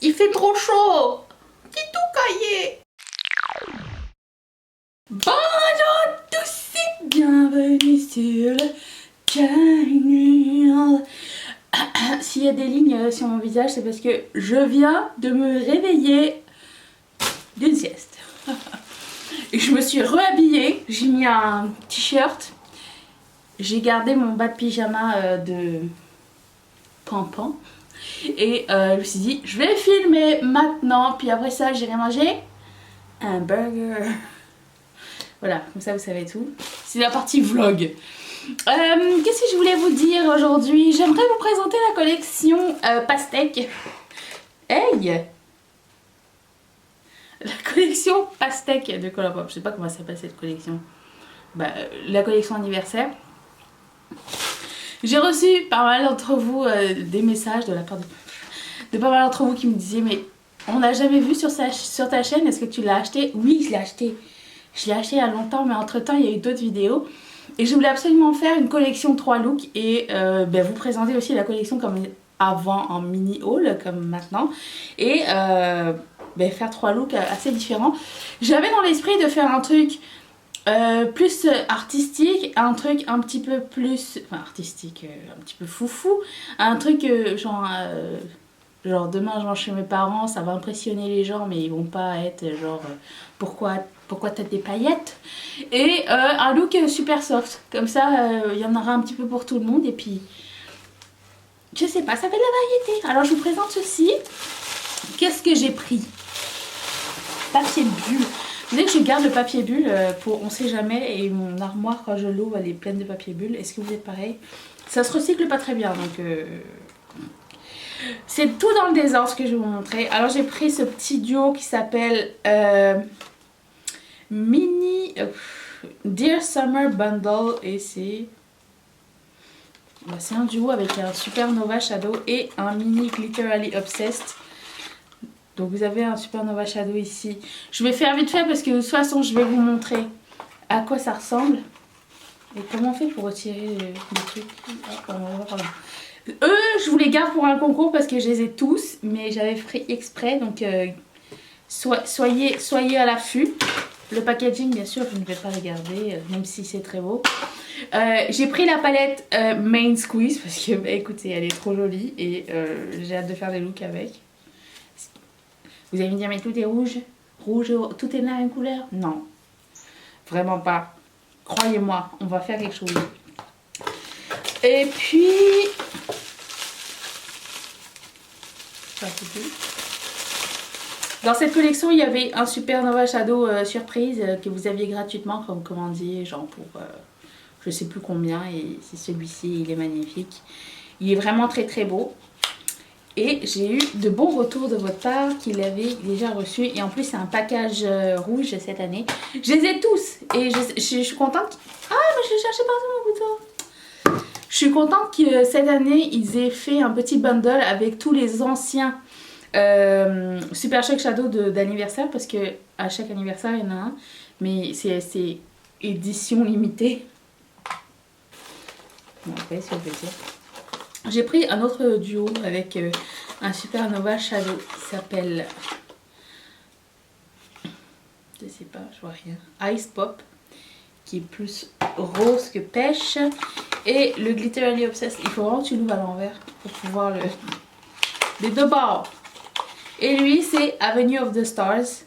Il fait trop chaud. J'ai tout caillé. Bonjour tous et bienvenue sur le canal. S'il y a des lignes sur mon visage, c'est parce que je viens de me réveiller d'une sieste. Et je me suis réhabillée, j'ai mis un t-shirt, j'ai gardé mon bas de pyjama de Pampan. Et je me suis dit, je vais filmer maintenant, puis après ça, j'irai manger un burger. Voilà, comme ça vous savez tout. C'est la partie vlog. Qu'est-ce que je voulais vous dire aujourd'hui? J'aimerais vous présenter la collection Pastèque. Hey! La collection Pastèque de Colourpop. Je sais pas comment s'appelle cette collection. La collection anniversaire. J'ai reçu pas mal d'entre vous des messages de la part de pas mal d'entre vous qui me disaient, mais on n'a jamais vu sur ta chaîne, est-ce que tu l'as acheté? Oui, je l'ai acheté. Je l'ai acheté il y a longtemps, mais entre temps il y a eu d'autres vidéos. Et je voulais absolument faire une collection 3 looks et vous présenter aussi la collection comme avant en mini haul, comme maintenant. Et faire 3 looks assez différents. J'avais dans l'esprit de faire un truc plus artistique, un truc un petit peu plus... Enfin artistique, un petit peu foufou. Un truc genre demain je mange chez mes parents, ça va impressionner les gens mais ils vont pas être genre pourquoi t'as des paillettes. Et un look super soft, comme ça il y en aura un petit peu pour tout le monde et puis je sais pas, ça fait de la variété. Alors je vous présente ceci. Qu'est-ce que j'ai pris? Papier bulle. Vous savez que je garde le papier bulle pour on sait jamais et mon armoire quand je l'ouvre elle est pleine de papier bulle. Est-ce que vous êtes pareil? Ça se recycle pas très bien donc c'est tout dans le désordre ce que je vais vous montrer. Alors j'ai pris ce petit duo qui s'appelle Mini Dear Summer Bundle et c'est un duo avec un Supernova Shadow et un mini Glitterally Obsessed. Donc vous avez un Supernova Shadow ici. Je vais faire vite fait parce que de toute façon je vais vous montrer à quoi ça ressemble. Et comment on fait pour retirer les trucs. Eux je vous les garde pour un concours parce que je les ai tous. Mais j'avais fait exprès donc soyez à l'affût. Le packaging bien sûr je ne vais pas les garder même si c'est très beau. J'ai pris la palette Main Squeeze parce que écoutez elle est trop jolie et j'ai hâte de faire des looks avec. Vous allez me dire mais tout est rouge, tout est la même couleur? Non, vraiment pas. Croyez-moi, on va faire quelque chose. Et puis... Dans cette collection, il y avait un Supernova Shadow surprise que vous aviez gratuitement comme commandier, genre pour je sais plus combien. Et c'est celui-ci, il est magnifique. Il est vraiment très très beau. Et j'ai eu de bons retours de votre part qu'il avait déjà reçu. Et en plus, c'est un package rouge cette année. Je les ai tous. Et je suis contente. Ah, mais je cherchais partout mon bouton. Je suis contente que cette année, ils aient fait un petit bundle avec tous les anciens Super Shock Shadow d'anniversaire. Parce que à chaque anniversaire, il y en a un. Mais c'est édition limitée. Bon, après, si on peut dire. J'ai pris un autre duo avec un Supernova Shadow qui s'appelle, je sais pas, je vois rien, Ice Pop, qui est plus rose que pêche, et le Glitterally Obsessed. Il faut vraiment que tu l'ouvres à l'envers pour pouvoir les deux bords. Et lui c'est Avenue of the Stars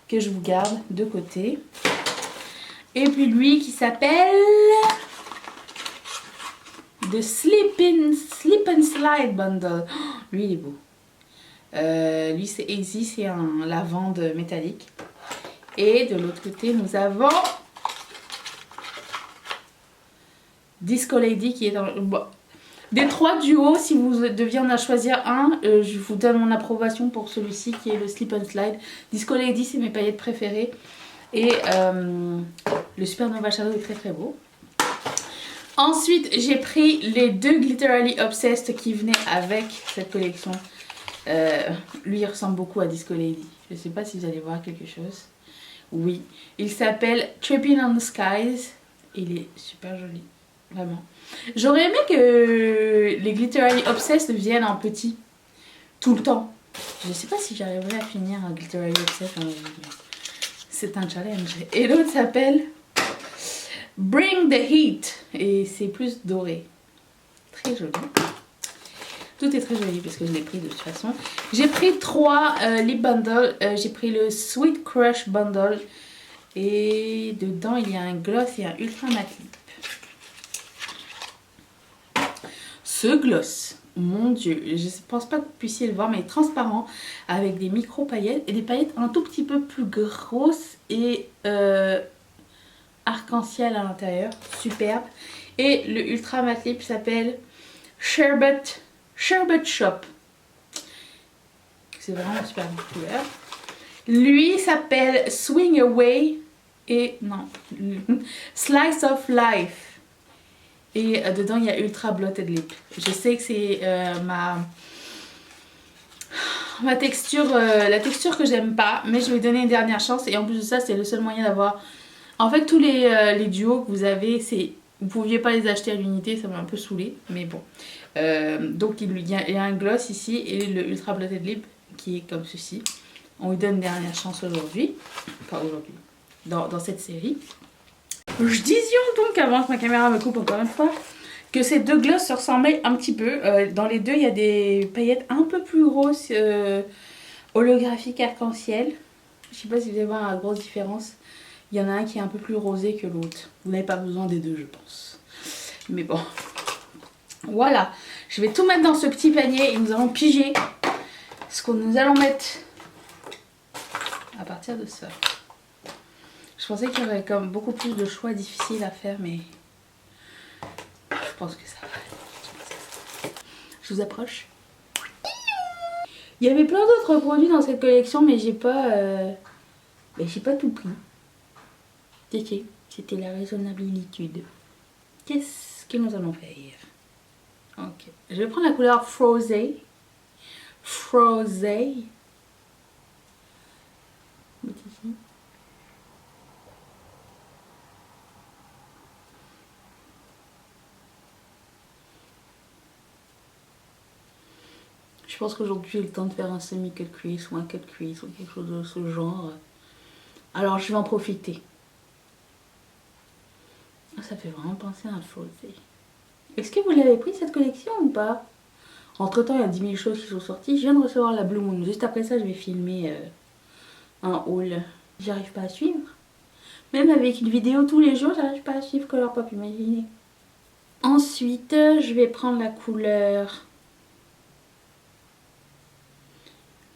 que je vous garde de côté. Et puis lui qui s'appelle The Slip and Slide Bundle. Oh, lui il est beau. Lui c'est Easy, c'est un lavande métallique. Et de l'autre côté nous avons Disco Lady qui est dans le... Bon. Des 3 duos, si vous deviez en choisir un, je vous donne mon approbation pour celui-ci qui est le Slip and Slide. Disco Lady c'est mes paillettes préférées. Et le Supernova Shadow est très très beau. Ensuite, j'ai pris les 2 Glitterally Obsessed qui venaient avec cette collection. Lui, il ressemble beaucoup à Disco Lady. Je ne sais pas si vous allez voir quelque chose. Oui, il s'appelle Tripping on the Skies. Il est super joli, vraiment. J'aurais aimé que les Glitterally Obsessed viennent en petit, tout le temps. Je sais pas si j'arriverai à finir un Glittery Obsession dans la vie, mais c'est un challenge. Et l'autre s'appelle Bring the Heat. Et c'est plus doré. Très joli. Tout est très joli parce que je l'ai pris de toute façon. J'ai pris 3 lip bundles. J'ai pris le Sweet Crush Bundle. Et dedans, il y a un gloss et un ultra matte lip. Ce gloss, mon dieu, je pense pas que vous puissiez le voir, mais il est transparent avec des micro paillettes et des paillettes un tout petit peu plus grosses et arc-en-ciel à l'intérieur. Superbe. Et le ultra matte lip s'appelle Sherbet Shop. C'est vraiment super belle couleur. Lui s'appelle Swing Away et non, Slice of Life. Et dedans il y a Ultra Blotted Lip. Je sais que c'est ma texture, la texture que j'aime pas, mais je vais donner une dernière chance. Et en plus de ça, c'est le seul moyen d'avoir. En fait, tous les duos que vous avez, vous pouviez pas les acheter à l'unité, ça m'a un peu saoulé, mais bon. Donc il y a un gloss ici et le Ultra Blotted Lip qui est comme ceci. On lui donne une dernière chance aujourd'hui, enfin aujourd'hui, dans cette série. Je disais donc, avant que ma caméra me coupe encore une fois, que ces deux glosses se ressemblaient un petit peu. Dans les deux, il y a des paillettes un peu plus grosses, holographiques arc-en-ciel. Je sais pas si vous allez voir la grosse différence. Il y en a un qui est un peu plus rosé que l'autre. Vous n'avez pas besoin des deux, je pense. Mais bon. Voilà. Je vais tout mettre dans ce petit panier et nous allons piger ce que nous allons mettre à partir de ça. Je pensais qu'il y aurait comme beaucoup plus de choix difficiles à faire, mais je pense que ça va aller. Je vous approche. Il y avait plein d'autres produits dans cette collection, mais j'ai pas tout pris. C'était la raisonnabilité. Qu'est-ce que nous allons faire? Ok. Je vais prendre la couleur Frosé. Frosé. Ici. Je pense qu'aujourd'hui j'ai le temps de faire un semi-cut crease ou un cut crease ou quelque chose de ce genre. Alors je vais en profiter. Ça fait vraiment penser à un Frosé. Est-ce que vous l'avez pris cette collection ou pas? Entre temps il y a 10 000 choses qui sont sorties. Je viens de recevoir la Blue Moon. Juste après ça je vais filmer un haul. J'arrive pas à suivre. Même avec une vidéo tous les jours j'arrive pas à suivre Color Pop, imaginez. Ensuite je vais prendre la couleur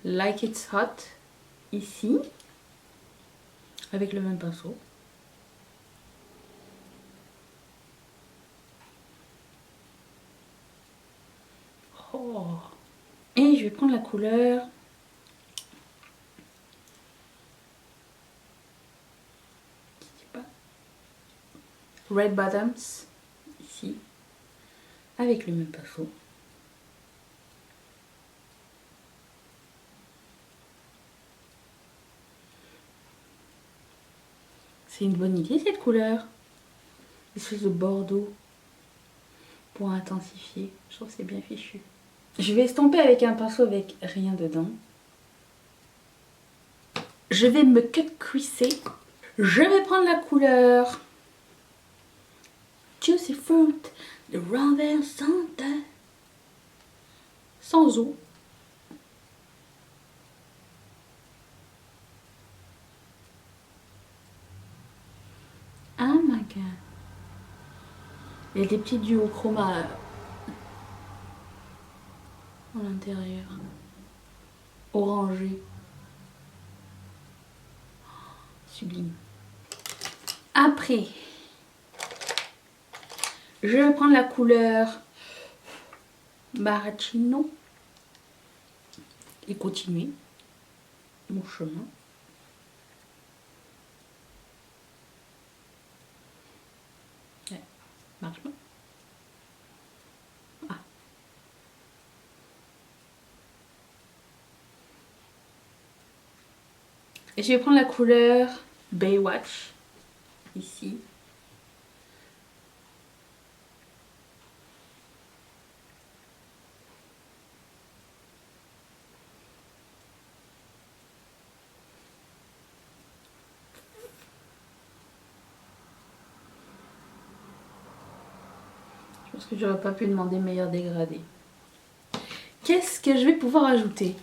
Like It's Hot ici avec le même pinceau. Oh. Et je vais prendre la couleur Red Bottoms ici avec le même pinceau. C'est une bonne idée cette couleur. Espèce de bordeaux pour intensifier. Je trouve que c'est bien fichu. Je vais estomper avec un pinceau avec rien dedans. Je vais me cut creaser. Je vais prendre la couleur Juicy Fruit de Renversante sans eau. Oh my god. Il y a des petits duochromas à l'intérieur. Orangé. Sublime. Après, je vais prendre la couleur Maraschino et continuer mon chemin. Ouais, marche pas. Ah. Et je vais prendre la couleur Baywatch ici. pense que j'aurais pas pu demander meilleur dégradé. Qu'est-ce que je vais pouvoir ajouter?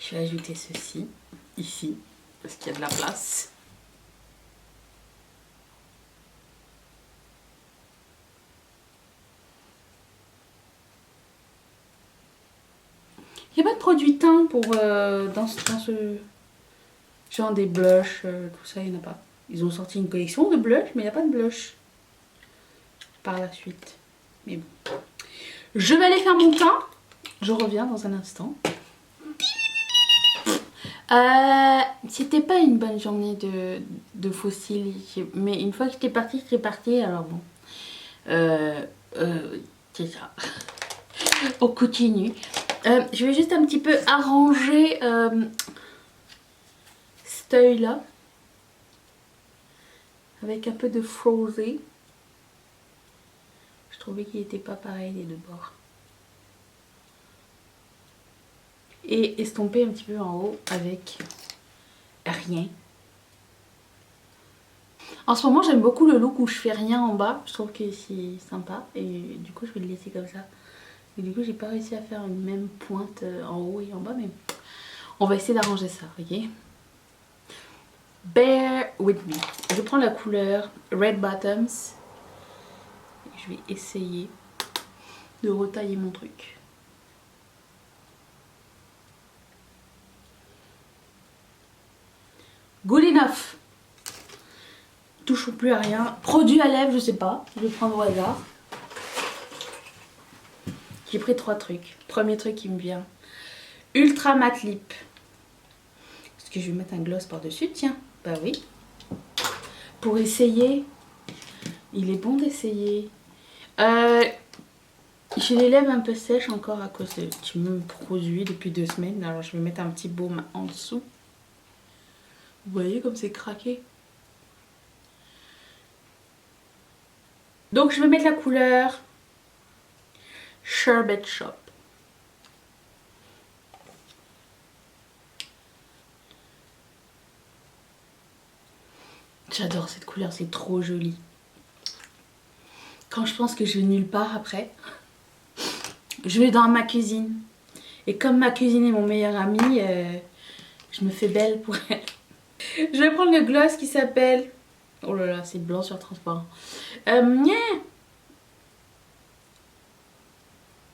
Je vais ajouter ceci, ici, parce qu'il y a de la place. Il n'y a pas de produit teint pour, dans ce genre des blushs, tout ça, il n'y en a pas. Ils ont sorti une collection de blushs, mais il n'y a pas de blush par la suite. Mais bon. Je vais aller faire mon teint. Je reviens dans un instant. C'était pas une bonne journée de fossiles. Mais une fois que j'étais partie, alors bon. C'est ça. On continue. Je vais juste un petit peu arranger cet œil là avec un peu de Frosé. Je trouvais qu'il n'était pas pareil les deux bords. Et estomper un petit peu en haut avec rien. En ce moment j'aime beaucoup le look où je fais rien en bas. Je trouve que c'est sympa et du coup je vais le laisser comme ça. Et du coup j'ai pas réussi à faire une même pointe en haut et en bas, mais on va essayer d'arranger ça, ok? Bear with me. Je prends la couleur Red Bottoms et je vais essayer de retailler mon truc. Good enough. Touchons plus à rien. Produit à lèvres, je sais pas. Je vais prendre au hasard. J'ai pris 3 trucs. Premier truc qui me vient. Ultra Matte Lip. Est-ce que je vais mettre un gloss par-dessus? Tiens, bah oui. Pour essayer. Il est bon d'essayer. J'ai les lèvres un peu sèches encore à cause du même produit depuis 2 semaines. Alors je vais mettre un petit baume en dessous. Vous voyez comme c'est craqué. Donc je vais mettre la couleur Sherbet Shop. J'adore cette couleur, c'est trop joli. Quand je pense que je vais nulle part après, je vais dans ma cuisine. Et comme ma cuisine est mon meilleur ami, je me fais belle pour elle. Je vais prendre le gloss qui s'appelle... Oh là là, c'est blanc sur transparent.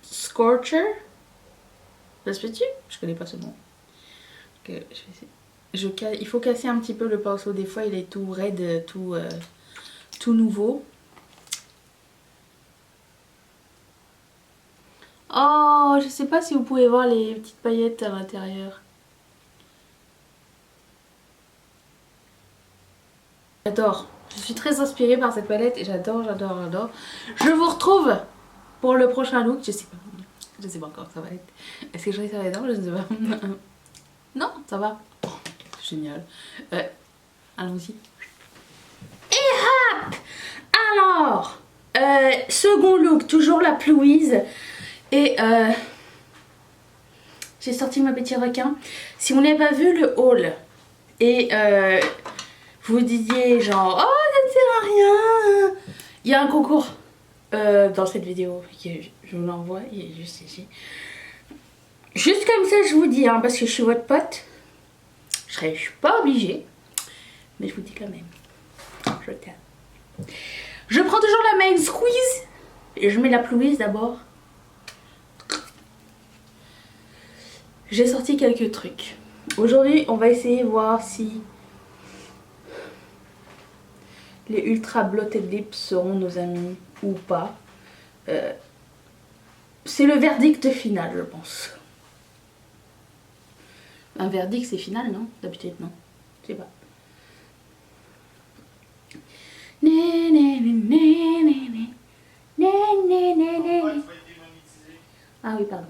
Scorcher. Ça se fait-tu? Je connais pas ce nom. Okay, je vais essayer. Il faut casser un petit peu le pinceau. Des fois, il est tout raide, tout nouveau. Oh, je sais pas si vous pouvez voir les petites paillettes à l'intérieur. J'adore. Je suis très inspirée par cette palette et j'adore, j'adore, j'adore. Je vous retrouve pour le prochain look. Je sais pas. Je sais pas encore ça va être. Est-ce que je réussis à être dedans? Je ne sais pas. Non, ça va. Oh, génial. Allons-y. Et hop! Alors, second look, toujours la Plouise. Et j'ai sorti ma petite requin. Si vous n'avez pas vu le haul et vous disiez genre oh ça ne sert à rien, il y a un concours dans cette vidéo que je vous l'envoie, il est juste ici. Juste comme ça je vous dis hein, parce que je suis votre pote, je suis pas obligée, mais je vous dis quand même, je t'aime. Je prends toujours la main squeeze et je mets la Plouise d'abord. J'ai sorti quelques trucs. Aujourd'hui, on va essayer de voir si les Ultra Blotted Lips seront nos amis ou pas. C'est le verdict final, je pense. Un verdict, c'est final, non? D'habitude, non. Je sais pas. Ah oui, pardon.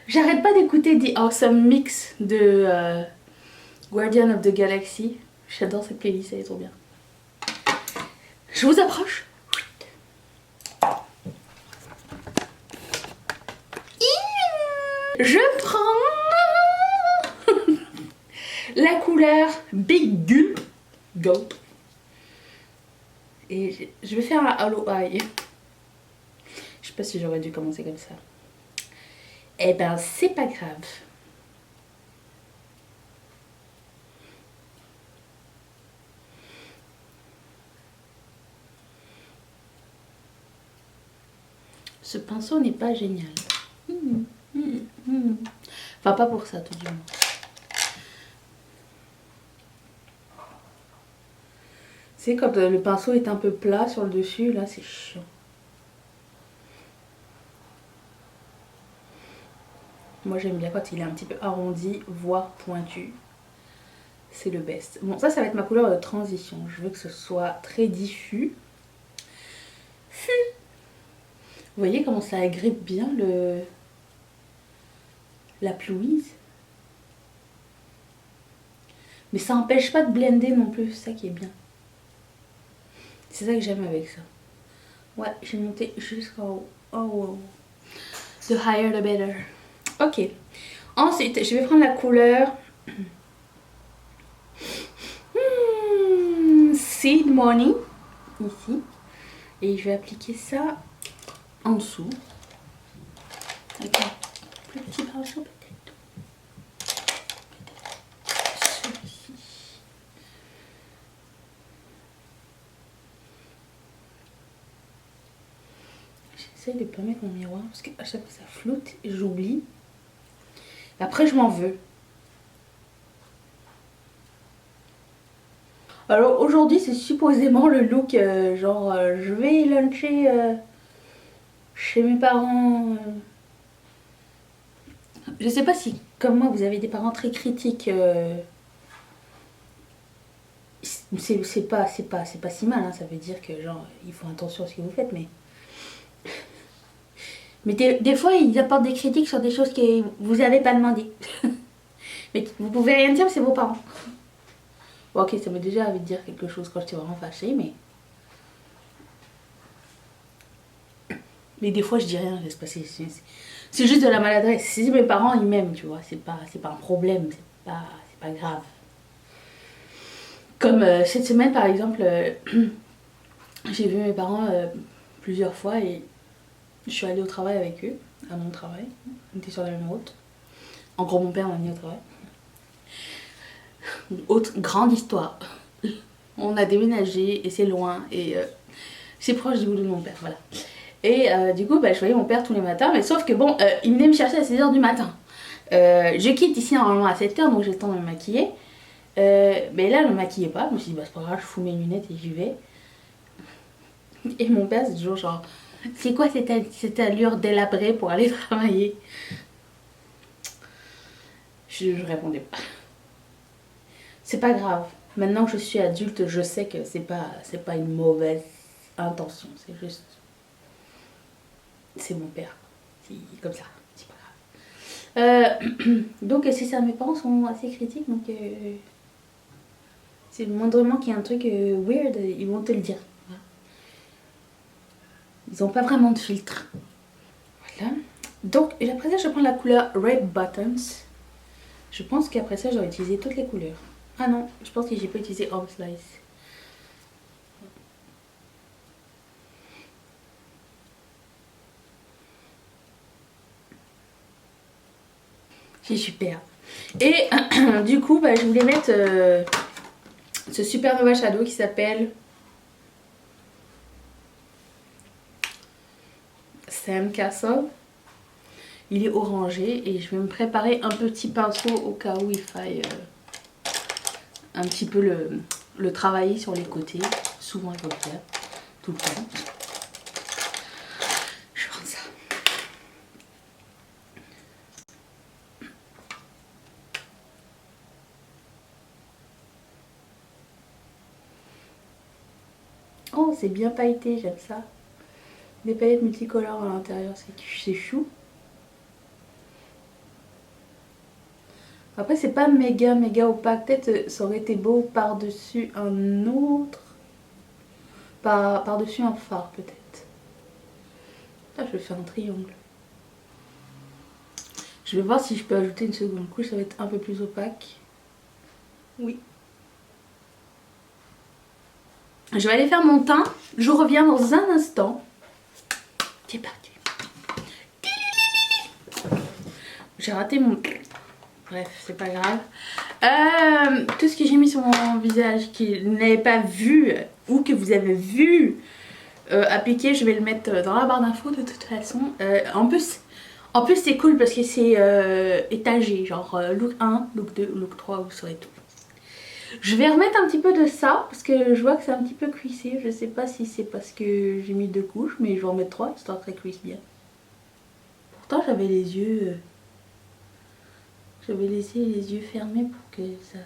J'arrête pas d'écouter The Awesome Mix de Guardian of the Galaxy. J'adore cette playlist, elle est trop bien. Je vous approche. Je prends la couleur Big Gulp. Gulp. Et je vais faire un Hollow Eye. Je sais pas si j'aurais dû commencer comme ça. Eh ben, c'est pas grave. Ce pinceau n'est pas génial. Enfin, pas pour ça, tout du moins. C'est quand le pinceau est un peu plat sur le dessus, là, c'est chiant. Moi, j'aime bien quand il est un petit peu arrondi, voire pointu. C'est le best. Bon, ça va être ma couleur de transition. Je veux que ce soit très diffus. Vous voyez comment ça agrippe bien la pelouse. Mais ça n'empêche pas de blender non plus, c'est ça qui est bien. C'est ça que j'aime avec ça. Ouais, j'ai monté jusqu'en haut. Oh, wow. The higher the better. Ok. Ensuite, je vais prendre la couleur Seed Money, ici. Et je vais appliquer ça en dessous. Avec un plus petit pinceau peut-être. Celui-ci. J'essaie de ne pas mettre mon miroir parce qu'à chaque fois ça floute et j'oublie. Après je m'en veux. Alors aujourd'hui c'est supposément le look je vais luncher chez mes parents. Je sais pas si comme moi vous avez des parents très critiques. C'est pas si mal, hein. Ça veut dire que genre ils font attention à ce que vous faites, mais des fois ils apportent des critiques sur des choses que vous avez pas demandé. Mais vous pouvez rien dire, c'est vos parents. Bon, ok, ça m'est déjà envie de dire quelque chose quand j'étais vraiment fâchée, mais des fois je dis rien, c'est juste de la maladresse. Si mes parents ils m'aiment, tu vois, c'est pas un problème, c'est pas grave. Comme cette semaine par exemple, j'ai vu mes parents plusieurs fois et je suis allée au travail avec eux, à mon travail. On était sur la même route. En gros, mon père m'a mis au travail. Autre grande histoire. On a déménagé et c'est loin et c'est proche du boulot de mon père, voilà. Et du coup, je voyais mon père tous les matins, mais sauf que bon, il venait me chercher à 6h du matin. Je quitte ici normalement à 7h, donc j'ai le temps de me maquiller. Mais là, je ne me maquillais pas. Je me suis dit, c'est pas grave, je fous mes lunettes et j'y vais. Et mon père, c'est toujours genre, c'est quoi cette allure délabrée pour aller travailler? Je répondais pas. C'est pas grave. Maintenant que je suis adulte, je sais que c'est pas une mauvaise intention. C'est juste. C'est mon père. C'est comme ça. C'est pas grave. Donc, c'est ça. Mes parents sont assez critiques. Donc, c'est moindrement qu'il y a un truc weird, ils vont te le dire. Ils n'ont pas vraiment de filtre. Voilà. Donc, après ça, je vais prendre la couleur Red Buttons. Je pense qu'après ça, j'aurais utilisé toutes les couleurs. Ah non, je pense que j'ai pas utilisé Home Slice. C'est super. Et du coup, je voulais mettre ce Supernova Shadow qui s'appelle Sandcastle. Il est orangé et je vais me préparer un petit pinceau au cas où il faille un petit peu le travailler sur les côtés. Souvent il faut le faire, tout le temps. Je prends ça. Oh, c'est bien pailleté, j'aime ça. Des paillettes multicolores à l'intérieur, c'est chou. Après, c'est pas méga opaque. Peut-être ça aurait été beau par-dessus un autre. Par-dessus un phare, peut-être. Là, je vais faire un triangle. Je vais voir si je peux ajouter une seconde couche. Ça va être un peu plus opaque. Oui. Je vais aller faire mon teint. Je reviens dans un instant. C'est parti. J'ai raté mon... Bref, c'est pas grave. Tout ce que j'ai mis sur mon visage que vous n'avez pas vu ou que vous avez vu appliquer, je vais le mettre dans la barre d'infos de toute façon. En plus c'est cool parce que c'est étagé. Genre look 1, look 2, look 3, vous saurez tout. Je vais remettre un petit peu de ça parce que je vois que c'est un petit peu cuissé. Je sais pas si c'est parce que j'ai mis 2 couches, mais je vais en mettre 3 histoire que ça cuisse bien. Pourtant j'avais les yeux... J'avais laissé les yeux fermés pour que ça...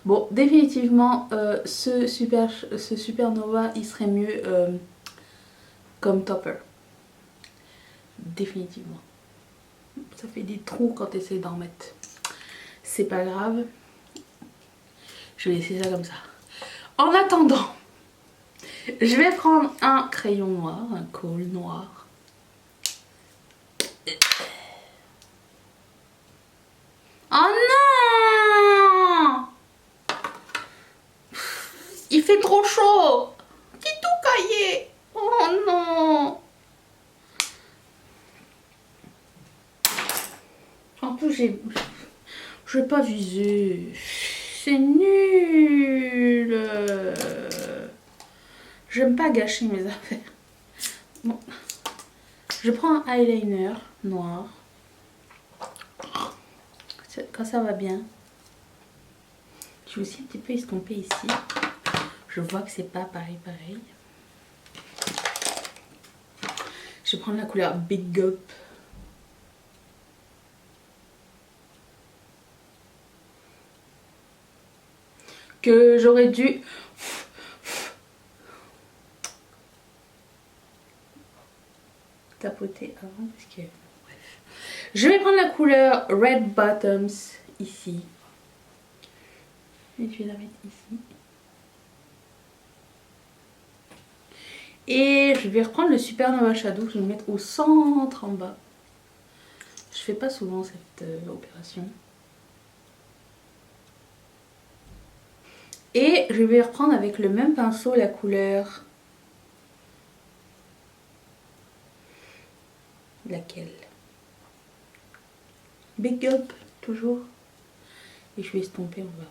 Bon, définitivement, ce Supernova, il serait mieux comme topper. Définitivement. Ça fait des trous quand tu essaies d'en mettre. C'est pas grave. Je vais laisser ça comme ça. En attendant, je vais prendre un crayon noir, un col noir. Oh non! Il fait trop chaud! C'est tout caillé! Oh non! En plus j'ai pas visé. C'est nul! J'aime pas gâcher mes affaires. Bon. Je prends un eyeliner noir. Quand ça va bien. Je vais aussi un petit peu estomper ici. Je vois que c'est pas pareil. Je vais prendre la couleur Big Gulp. Que j'aurais dû... tapoter avant parce que... Bref. Je vais prendre la couleur Red Bottoms ici. Et je vais la mettre ici. Et je vais reprendre le Supernova Shadow que je vais mettre au centre en bas. Je fais pas souvent cette opération. Et je vais reprendre avec le même pinceau la couleur... Laquelle? Big Gulp, toujours. Et je vais estomper en bas.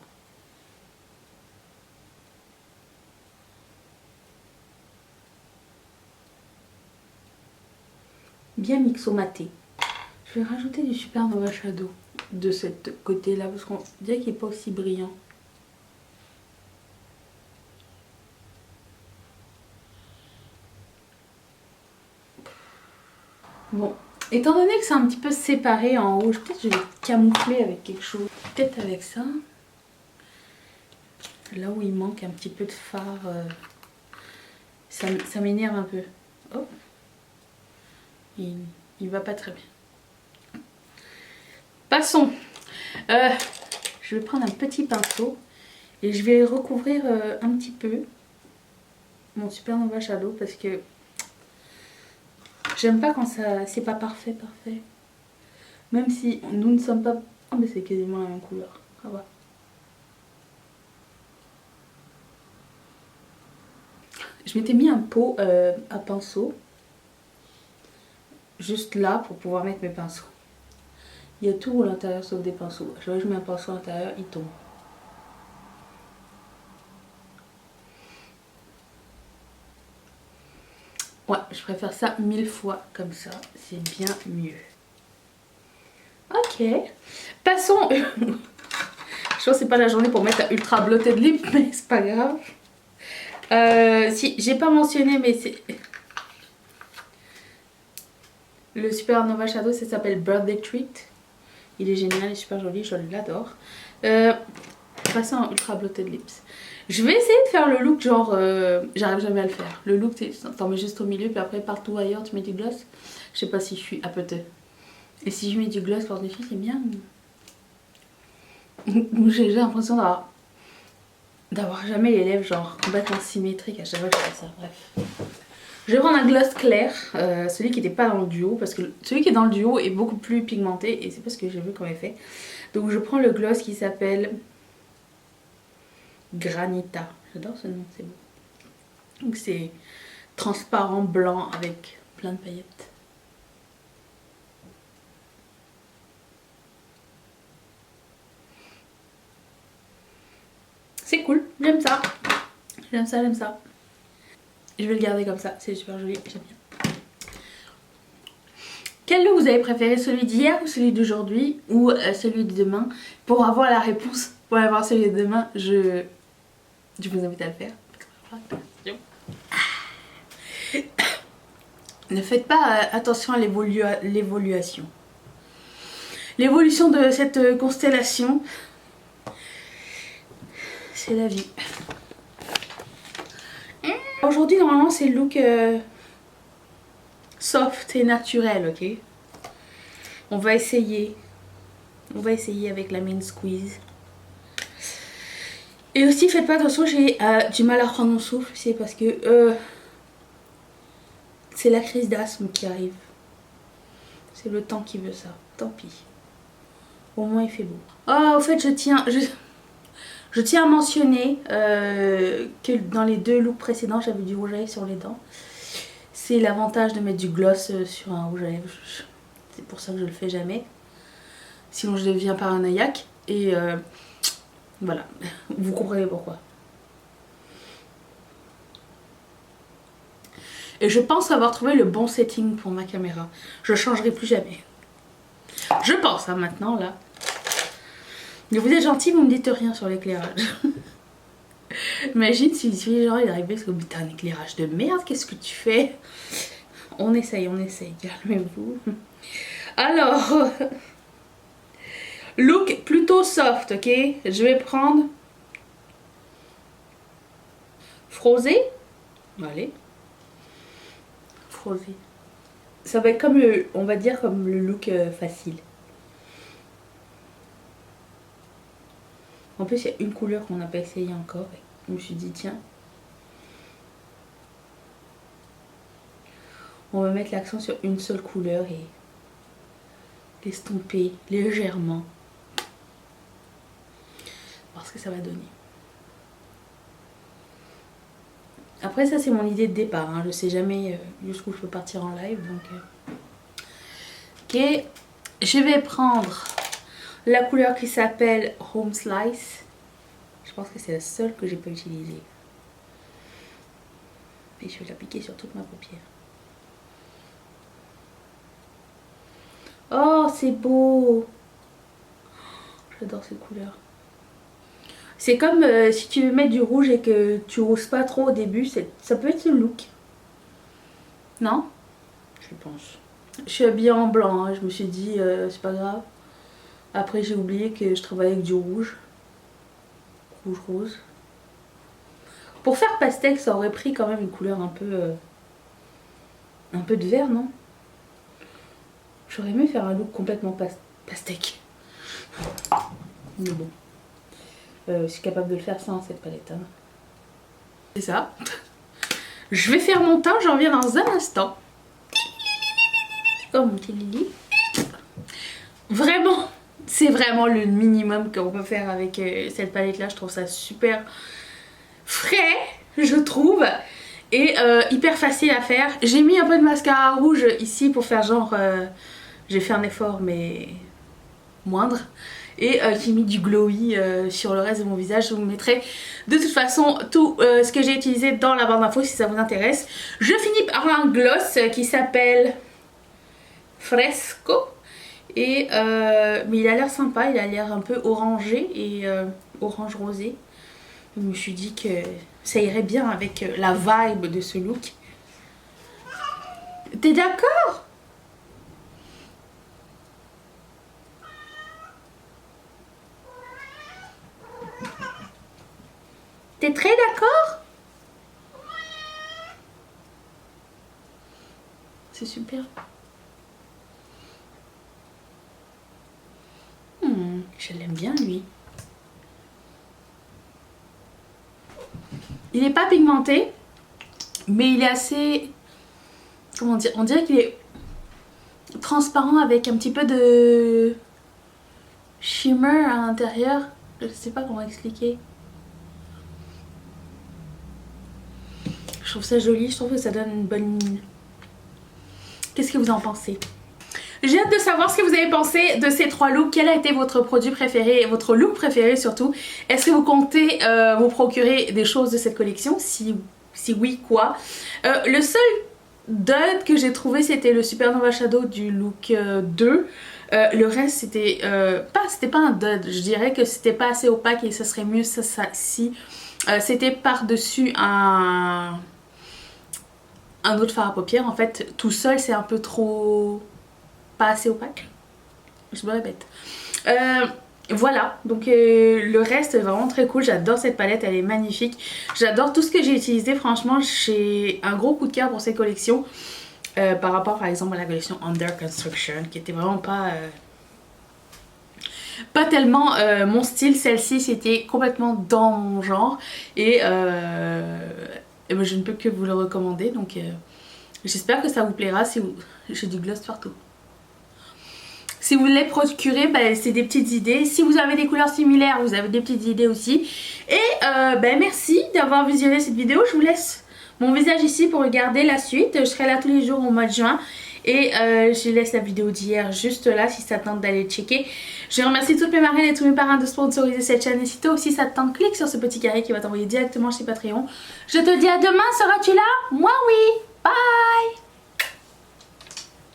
Bien mixomaté. Je vais rajouter du Supernova Shadow de ce côté là parce qu'on dirait qu'il n'est pas aussi brillant. Bon, étant donné que c'est un petit peu séparé en haut, peut-être je vais camoufler avec quelque chose. Peut-être avec ça. Là où il manque un petit peu de fard, ça m'énerve un peu. Oh. Il va pas très bien. Passons. Je vais prendre un petit pinceau et je vais recouvrir un petit peu mon Supernova Shadow parce que j'aime pas quand ça c'est pas parfait. Même si nous ne sommes pas... Oh mais c'est quasiment la même couleur. Ça va. Je m'étais mis un pot à pinceau juste là pour pouvoir mettre mes pinceaux. Il y a tout à l'intérieur sauf des pinceaux. Je vois que je mets un pinceau à l'intérieur, il tombe. Ouais, je préfère ça 1000 fois comme ça. C'est bien mieux. Ok. Passons. Je pense que c'est pas la journée pour mettre un ultra blotted lip, mais c'est pas grave. Si, j'ai pas mentionné, mais c'est... Le Supernova Shadow, ça s'appelle Birthday Treat. Il est génial, il est super joli, je l'adore. Passons en ultra blotted lips. Je vais essayer de faire le look genre... j'arrive jamais à le faire. Le look, t'en mets juste au milieu, puis après partout ailleurs, tu mets du gloss. Je sais pas si je suis apoteux. Et si je mets du gloss par-dessus, c'est bien. J'ai l'impression d'avoir jamais les lèvres genre complètement symétriques à chaque fois que je fais ça. Bref. Je vais prendre un gloss clair, celui qui n'était pas dans le duo, parce que celui qui est dans le duo est beaucoup plus pigmenté et c'est pas ce que j'ai vu comme effet. Donc je prends le gloss qui s'appelle Granita. J'adore ce nom, c'est beau. Donc c'est transparent blanc avec plein de paillettes. C'est cool, j'aime ça. J'aime ça, j'aime ça. Je vais le garder comme ça, c'est super joli, j'aime bien. Quel look vous avez préféré, celui d'hier ou celui d'aujourd'hui ou celui de demain? Pour avoir la réponse, pour avoir celui de demain, je vous invite à le faire. Ne faites pas attention à l'évolution. L'évolution de cette constellation, c'est la vie. Aujourd'hui, normalement, c'est le look soft et naturel, ok? On va essayer. On va essayer avec la main squeeze. Et aussi, faites pas attention, j'ai du mal à prendre mon souffle. C'est parce que c'est la crise d'asthme qui arrive. C'est le temps qui veut ça. Tant pis. Au moins, il fait beau. Oh, au fait, je tiens à mentionner que dans les deux looks précédents, j'avais du rouge à lèvres sur les dents. C'est l'avantage de mettre du gloss sur un rouge à lèvres. C'est pour ça que je le fais jamais. Sinon, je deviens paranoïaque. Et voilà, vous comprenez pourquoi. Et je pense avoir trouvé le bon setting pour ma caméra. Je changerai plus jamais. Je pense, hein, maintenant, là. Mais vous êtes gentil, vous me dites rien sur l'éclairage. Imagine si genre il arrivait parce que t'as un éclairage de merde, qu'est-ce que tu fais? On essaye, calmez-vous. Alors, look plutôt soft, ok? Je vais prendre Frosé. Allez. Frosé. Ça va être comme le, on va dire comme le look facile. En plus, il y a une couleur qu'on n'a pas essayé encore. Je me suis dit, tiens, on va mettre l'accent sur une seule couleur et l'estomper légèrement. Voir ce que ça va donner. Après, ça, c'est mon idée de départ. Hein. Je sais jamais jusqu'où je peux partir en live. Donc, ok, je vais prendre la couleur qui s'appelle Home Slice. Je pense que c'est la seule que j'ai pas utilisée. Et je vais l'appliquer sur toute ma paupière. Oh, c'est beau! J'adore cette couleur. C'est comme si tu veux mettre du rouge et que tu oses pas trop au début, ça peut être ce look. Non? Je pense. Je suis habillée en blanc, hein. Je me suis dit, c'est pas grave. Après, j'ai oublié que je travaillais avec du rouge. Rouge rose. Pour faire pastel, ça aurait pris quand même une couleur un peu de vert, non? J'aurais aimé faire un look complètement pastèque. Mais bon. Je suis capable de le faire sans cette palette. Hein. C'est ça. Je vais faire mon teint, j'en reviens dans un instant. Oh mon petit Lily. Vraiment, c'est vraiment le minimum qu'on peut faire avec cette palette là. Je trouve ça super frais, je trouve. Et hyper facile à faire. J'ai mis un peu de mascara rouge ici pour faire genre... j'ai fait un effort mais moindre. Et j'ai mis du glowy sur le reste de mon visage. Je vous mettrai de toute façon tout ce que j'ai utilisé dans la barre d'infos si ça vous intéresse. Je finis par un gloss qui s'appelle Fresco. Et mais il a l'air sympa, il a l'air un peu orangé et orange rosé. Je me suis dit que ça irait bien avec la vibe de ce look. T'es d'accord? T'es très d'accord? C'est super. Je l'aime bien lui. Il n'est pas pigmenté, mais il est assez comment dire, on dirait qu'il est transparent avec un petit peu de shimmer à l'intérieur. Je sais pas comment expliquer. Je trouve ça joli, je trouve que ça donne une bonne mine. Qu'est-ce que vous en pensez? J'ai hâte de savoir ce que vous avez pensé de ces 3 looks. Quel a été votre produit préféré et votre look préféré surtout? Est-ce que vous comptez vous procurer des choses de cette collection? Si oui, quoi? Le seul dud que j'ai trouvé, c'était le Supernova Shadow du look 2. Le reste, c'était pas un dud. Je dirais que c'était pas assez opaque et ce serait mieux si c'était par-dessus un autre fard à paupières. En fait, tout seul, c'est un peu trop... pas assez opaque. Je me répète. Voilà, donc le reste est vraiment très cool. J'adore cette palette, elle est magnifique. J'adore tout ce que j'ai utilisé. Franchement, j'ai un gros coup de cœur pour ces collections. Par rapport par exemple à la collection Under Construction, qui était vraiment pas tellement mon style. Celle-ci, c'était complètement dans mon genre. Et ben, je ne peux que vous le recommander. Donc j'espère que ça vous plaira. Si vous... J'ai du gloss partout. Si vous voulez procurer, ben, c'est des petites idées. Si vous avez des couleurs similaires, vous avez des petites idées aussi. Et ben, merci d'avoir visionné cette vidéo. Je vous laisse mon visage ici pour regarder la suite. Je serai là tous les jours au mois de juin. Et je laisse la vidéo d'hier juste là si ça te tente d'aller checker. Je remercie toutes mes marraines et tous mes parrains de sponsoriser cette chaîne. Et si toi aussi ça te tente, clique sur ce petit carré qui va t'envoyer directement chez Patreon. Je te dis à demain, seras-tu là? Moi oui. Bye.